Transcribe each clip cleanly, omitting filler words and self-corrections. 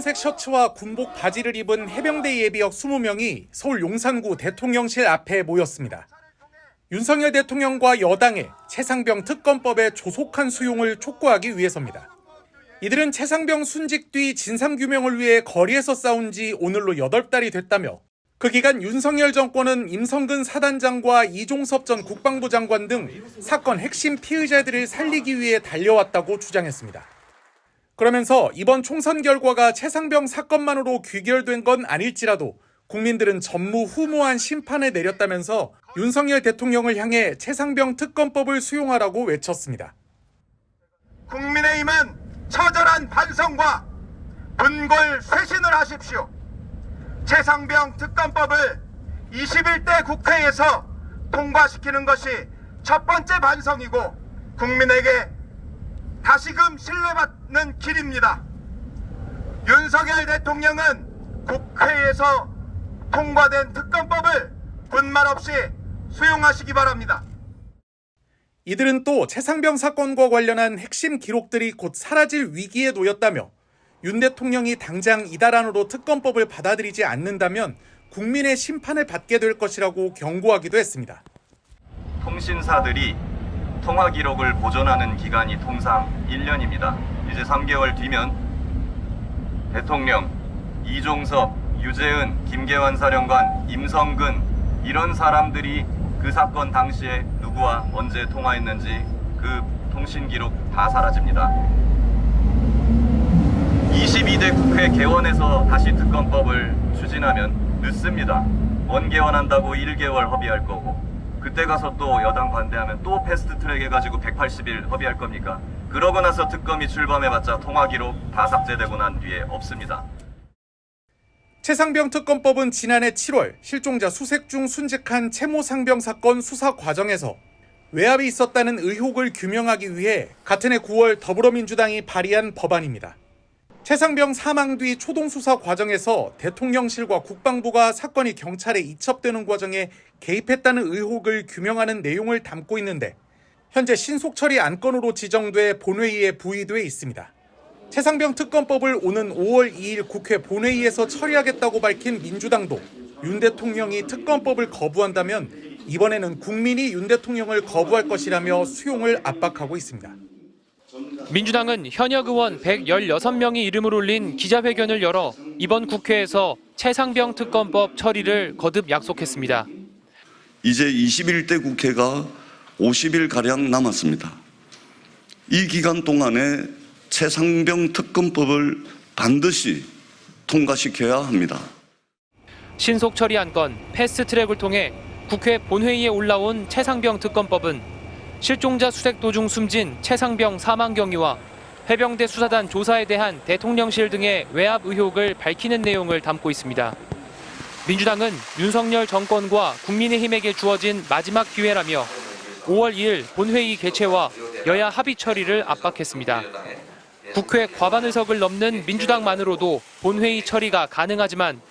빨간색 셔츠와 군복 바지를 입은 해병대 예비역 20명이 서울 용산구 대통령실 앞에 모였습니다. 윤석열 대통령과 여당의 최상병 특검법의 조속한 수용을 촉구하기 위해서입니다. 이들은 최상병 순직 뒤 진상규명을 위해 거리에서 싸운 지 오늘로 8달이 됐다며 그 기간 윤석열 정권은 임성근 사단장과 이종섭 전 국방부 장관 등 사건 핵심 피의자들을 살리기 위해 달려왔다고 주장했습니다. 그러면서 이번 총선 결과가 최상병 사건만으로 귀결된 건 아닐지라도 국민들은 전무후무한 심판을 내렸다면서 윤석열 대통령을 향해 최상병 특검법을 수용하라고 외쳤습니다. 국민의힘은 처절한 반성과 분골 쇄신을 하십시오. 최상병 특검법을 21대 국회에서 통과시키는 것이 첫 번째 반성이고 국민에게 다시금 신뢰받는 길입니다. 윤석열 대통령은 국회에서 통과된 특검법을 분말 없이 수용하시기 바랍니다. 이들은 또 최상병 사건과 관련한 핵심 기록들이 곧 사라질 위기에 놓였다며 윤 대통령이 당장 이달 안으로 특검법을 받아들이지 않는다면 국민의 심판을 받게 될 것이라고 경고하기도 했습니다. 통신사들이 통화 기록을 보존하는 기간이 통상 1년입니다. 이제 3개월 뒤면 대통령, 이종섭, 유재은, 김계환 사령관, 임성근 이런 사람들이 그 사건 당시에 누구와 언제 통화했는지 그 통신 기록 다 사라집니다. 22대 국회 개원해서 다시 특검법을 추진하면 늦습니다. 원개원한다고 1개월 허비할 거고 그때 가서 또 여당 반대하면 또 패스트트랙 해가지고 180일 허비할 겁니까? 그러고 나서 특검이 출범해봤자 통화기록 다 삭제되고 난 뒤에 없습니다. 최상병 특검법은 지난해 7월 실종자 수색 중 순직한 채모 상병 사건 수사 과정에서 외압이 있었다는 의혹을 규명하기 위해 같은 해 9월 더불어민주당이 발의한 법안입니다. 최상병 사망 뒤 초동수사 과정에서 대통령실과 국방부가 사건이 경찰에 이첩되는 과정에 개입했다는 의혹을 규명하는 내용을 담고 있는데 현재 신속처리 안건으로 지정돼 본회의에 부의돼 있습니다. 최상병 특검법을 오는 5월 2일 국회 본회의에서 처리하겠다고 밝힌 민주당도 윤 대통령이 특검법을 거부한다면 이번에는 국민이 윤 대통령을 거부할 것이라며 수용을 압박하고 있습니다. 민주당은 현역 의원 116명이 이름을 올린 기자회견을 열어 이번 국회에서 최상병 특검법 처리를 거듭 약속했습니다. 이제 21대 국회가 50일가량 남았습니다. 이 기간 동안에 최상병 특검법을 반드시 통과시켜야 합니다. 신속 처리 안건 패스트트랙을 통해 국회 본회의에 올라온 최상병 특검법은 실종자 수색 도중 숨진 최상병 사망 경위와 해병대 수사단 조사에 대한 대통령실 등의 외압 의혹을 밝히는 내용을 담고 있습니다. 민주당은 윤석열 정권과 국민의힘에게 주어진 마지막 기회라며 5월 2일 본회의 개최와 여야 합의 처리를 압박했습니다. 국회 과반 의석을 넘는 민주당만으로도 본회의 처리가 가능하지만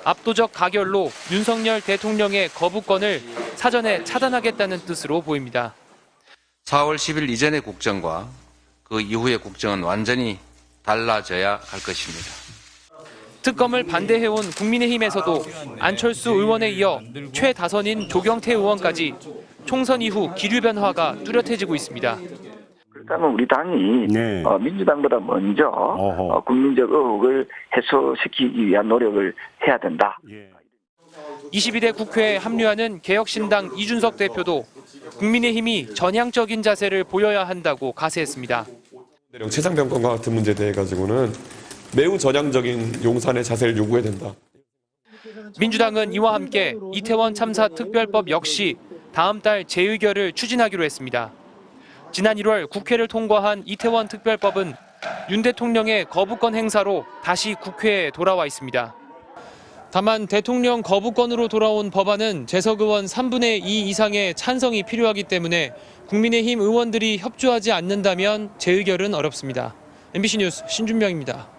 압도적 가결로 윤석열 대통령의 거부권을 사전에 차단하겠다는 뜻으로 보입니다. 4월 10일 이전의 국정과 그 이후의 국정은 완전히 달라져야 할 것입니다. 특검을 반대해온 국민의힘에서도 안철수 의원에 이어 최다선인 조경태 의원까지 총선 이후 기류 변화가 뚜렷해지고 있습니다. 그렇다면 우리 당이 민주당보다 먼저 국민적 의혹을 해소시키기 위한 노력을 해야 된다. 22대 국회에 합류하는 개혁신당 이준석 대표도 국민의힘이 전향적인 자세를 보여야 한다고 가세했습니다. 최상병건과 같은 문제에 대해 가지고는 매우 전향적인 용산의 자세를 요구해야 된다. 민주당은 이와 함께 이태원 참사 특별법 역시 다음 달 재의결을 추진하기로 했습니다. 지난 1월 국회를 통과한 이태원 특별법은 윤 대통령의 거부권 행사로 다시 국회에 돌아와 있습니다. 다만 대통령 거부권으로 돌아온 법안은 재석 의원 3분의 2 이상의 찬성이 필요하기 때문에 국민의힘 의원들이 협조하지 않는다면 재의결은 어렵습니다. MBC 뉴스 신준명입니다.